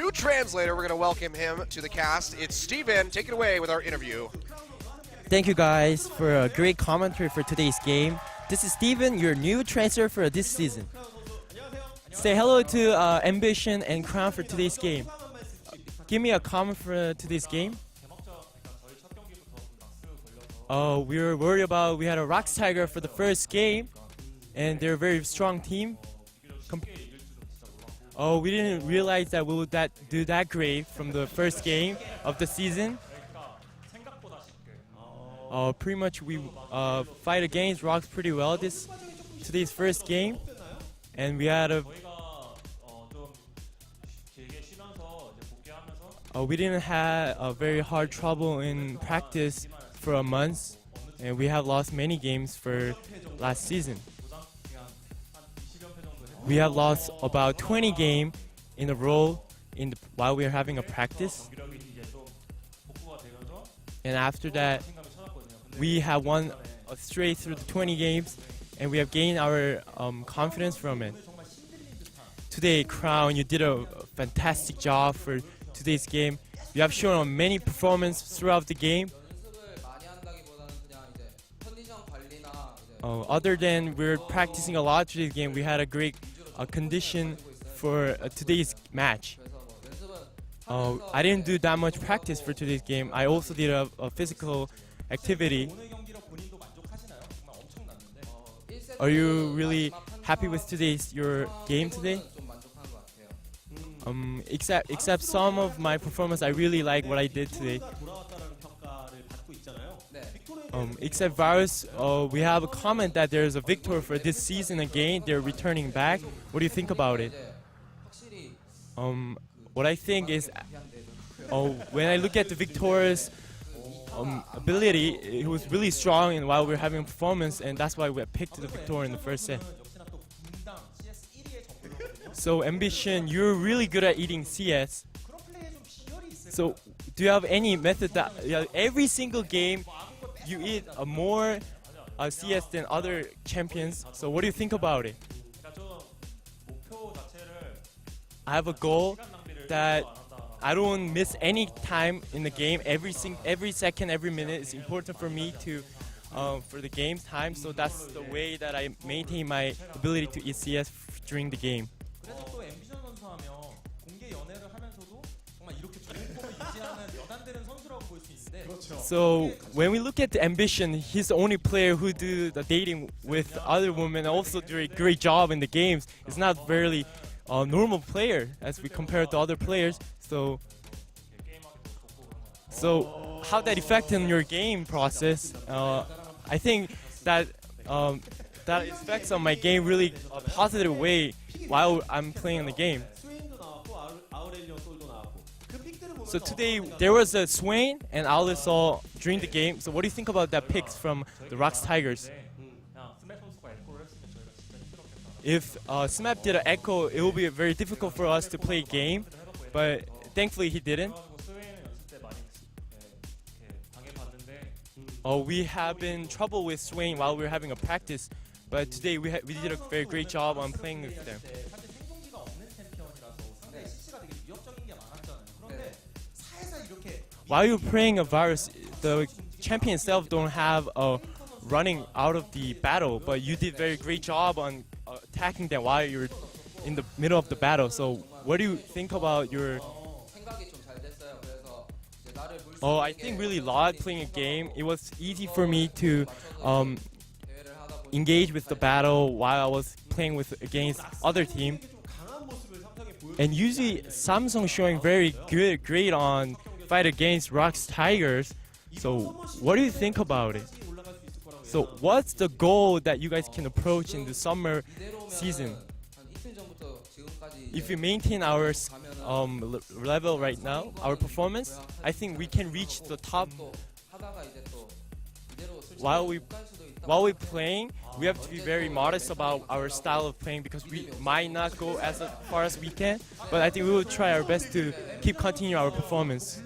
new translator. We're going to welcome him to the cast. It's Steven. Take it away with our interview. Thank you guys for a great commentary for today's game. This is Steven, your new translator for this season. Say hello to Ambition and Crown for today's game. Give me a comment for today's game. We were worried about we had a ROX Tiger for the first game, and they're a very strong team. We didn't realize that we would do that great from the first game of the season. Pretty much we fight against ROX pretty well today's first game, and we had we didn't have a very hard trouble in practice for a month, and we have lost many games for last season. We have lost about 20 games in a row while we are having a practice, and after that we have won straight through the 20 games, and we have gained our confidence from it. Today, Crown, you did a fantastic job for today's game. You have shown many performances throughout the game. Other than we're practicing a lot today's game, we had a great condition for today's match. I didn't do that much practice for today's game. I also did a physical activity. Are you really happy with your game today? Except some of my performance, I really like what I did today. Except Virus, we have a comment that there's a victor for this season again. They're returning back. What do you think about it? What I think is, when I look at the Victor's ability, it was really strong and while we were having a performance, and that's why we picked the Victor in the first set. So Ambition, you're really good at eating CS. So do you have any method that every single game you eat more CS than other champions? So what do you think about it? I have a goal that I don't miss any time in the game. Every second, every minute is important for me for the game's time. So that's the way that I maintain my ability to eat CS during the game. So when we look at the Ambition, he's the only player who do the dating with other women, and also do a great job in the games. It's not very normal player as we compare to other players. So how that affect in your game process? I think that that affects on my game really a positive way while I'm playing the game. So today there was a Swain and Alisol during the game. So what do you think about that picks from the ROX Tigers? If Smap did an echo, it will be very difficult for us to play a game, but thankfully he didn't. We have been in trouble with Swain while we were having a practice, but today we did a very great job on playing with them. While you're playing a Virus, the champion itself don't have running out of the battle, but you did very great job on attacking them while you're in the middle of the battle. So what do you think about your... I think really lot playing a game. It was easy for me to engage with the battle while I was playing against other team. And usually Samsung showing very great on fight against ROX Tigers. So what do you think about it? So what's the goal that you guys can approach in the summer season? If we maintain our level right now, our performance, I think we can reach the top. While we're playing, we have to be very modest about our style of playing because we might not go as far as we can, but I think we will try our best to keep continuing our performance.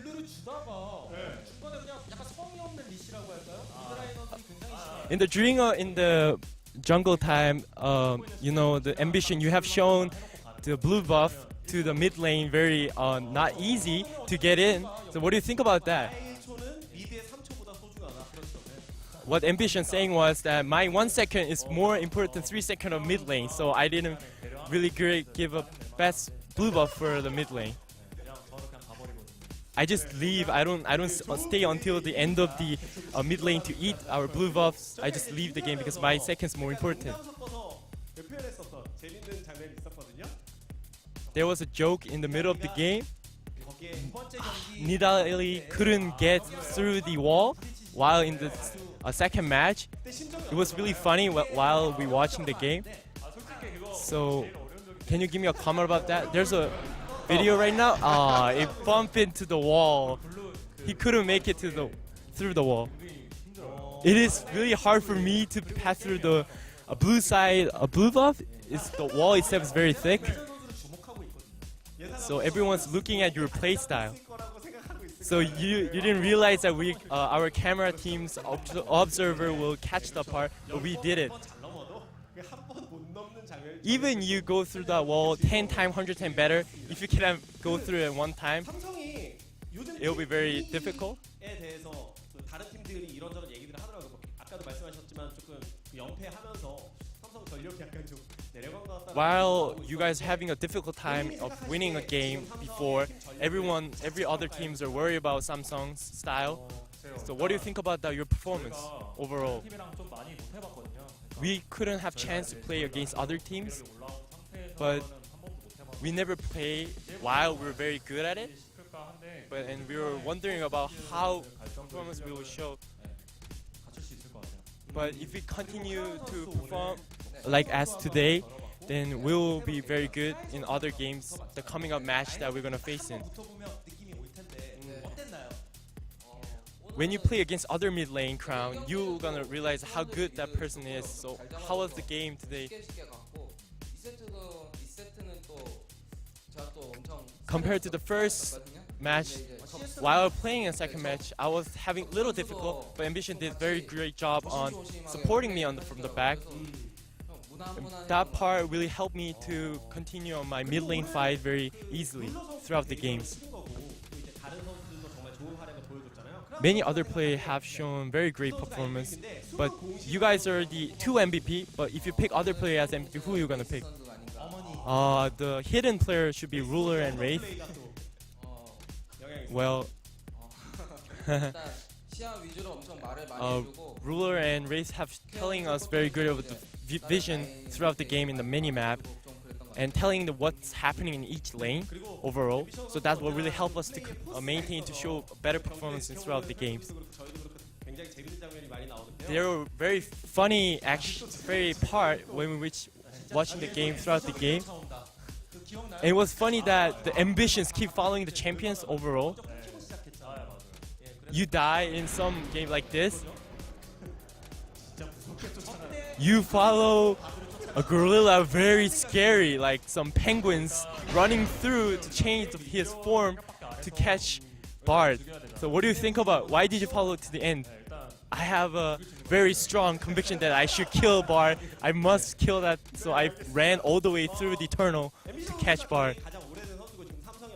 In the jungle time, the Ambition, you have shown the blue buff to the mid lane very not easy to get in. So what do you think about that? 1초는 미드의 3초보다 소중하다. 그렇죠. 네. What Ambition saying was that my 1 second is more important than 3 seconds of mid lane, so I didn't really give a best blue buff for the mid lane. 그냥 저는 그냥 가버리거든요. I just leave. I don't stay until the end of the mid lane to eat our blue buffs. I just leave the game because my second's more important. 섞어서 표현했었던 재밌는 장면이 있었거든요. There was a joke in the middle of the game. 거기에 두 번째 경기 Nidali couldn't get through the wall while in the second match. It was really funny while we watching the game. So, can you give me a comment about that? There's a video right now. It bumped into the wall. He couldn't make it through the wall. It is really hard for me to pass through the blue side. A blue buff is the wall itself is very thick. So everyone's looking at your play style. So you didn't realize that our camera team's observer will catch the part, but we did it. Even you go through that wall 10 times, 100 times better. If you can go through it one time, it will be very difficult. 에 대해서 다른 팀들이 이런저런 얘기들을 하더라고요. 아까도 말씀하셨지만 조금 연패하면서 삼성전력이 약간 좀 내려간 것 같다. While you guys having a difficult time of winning a game before, every other teams are worried about Samsung's style. So what do you think about that, your performance overall? 팀이랑 좀 많이 못 해봤거든요. We couldn't have chance to play against other teams, but we never play while we were very good at it. And we were wondering about how performance we will show. But if we continue to perform like as today, then we will be very good in other games, the coming up match that we're gonna face in. When you play against other mid lane crown, you're gonna realize how good that person is. So how was the game today? Compared to the first match, while playing a second match, I was having a little difficult, but Ambition did a very great job on supporting me from the back. And that part really helped me to continue on my mid lane fight very easily throughout the games. Many other players have shown very great performance, but you guys are the 2 MVP. But if you pick other players as MVP, who are you gonna pick? The hidden player should be Ruler and Wraith. Well, Ruler and Wraith have telling us very good of the vision throughout the game in the mini map, and telling what's happening in each lane overall. So that's what really helped us to maintain to show better performances throughout the games. There were very funny very part when we were watching the game throughout the game. And it was funny that the ambitions keep following the champions overall. You die in some game like this. You follow a gorilla very scary, like some penguins running through to change his form to catch Bard. So what do you think about why did you follow to the end? I have a very strong conviction that I should kill Bard. I must kill that, so I ran all the way through the Eternal to catch Bard.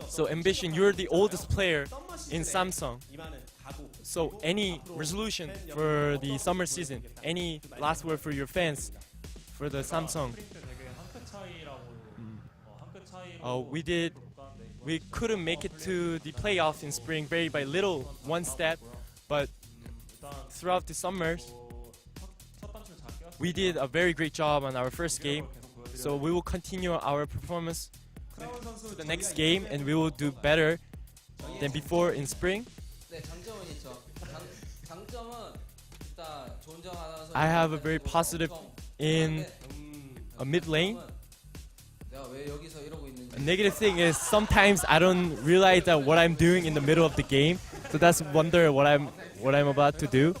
So Ambition, you're the oldest player in Samsung. So any resolution for the summer season? Any last word for your fans? For the Samsung, we couldn't make it to the playoffs in spring very by little one step, but throughout the summers, we did a very great job on our first game. So we will continue our performance to the next game, and we will do better than before in spring. I have a very positive in a mid lane. A negative thing is sometimes I don't realize that what I'm doing in the middle of the game. So that's wonder what I'm about to do.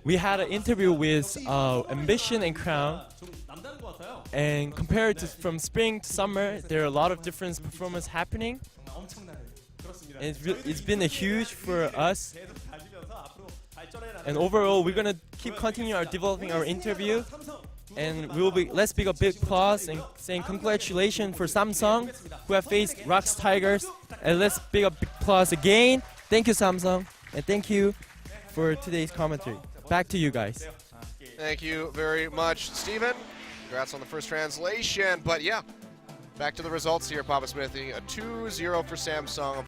We had an interview with Ambition and Crown, and compared to from spring to summer, there are a lot of different performance happening. And it's been a huge for us. And overall, we're gonna keep continuing our developing our interview, and let's big a big applause and saying congratulations for Samsung who have faced ROX Tigers, and let's big a big applause again. Thank you, Samsung, and thank you for today's commentary. Back to you guys. Thank you very much, Steven. Congrats on the first translation. But yeah, back to the results here, Papa Smithy. A 2-0 for Samsung.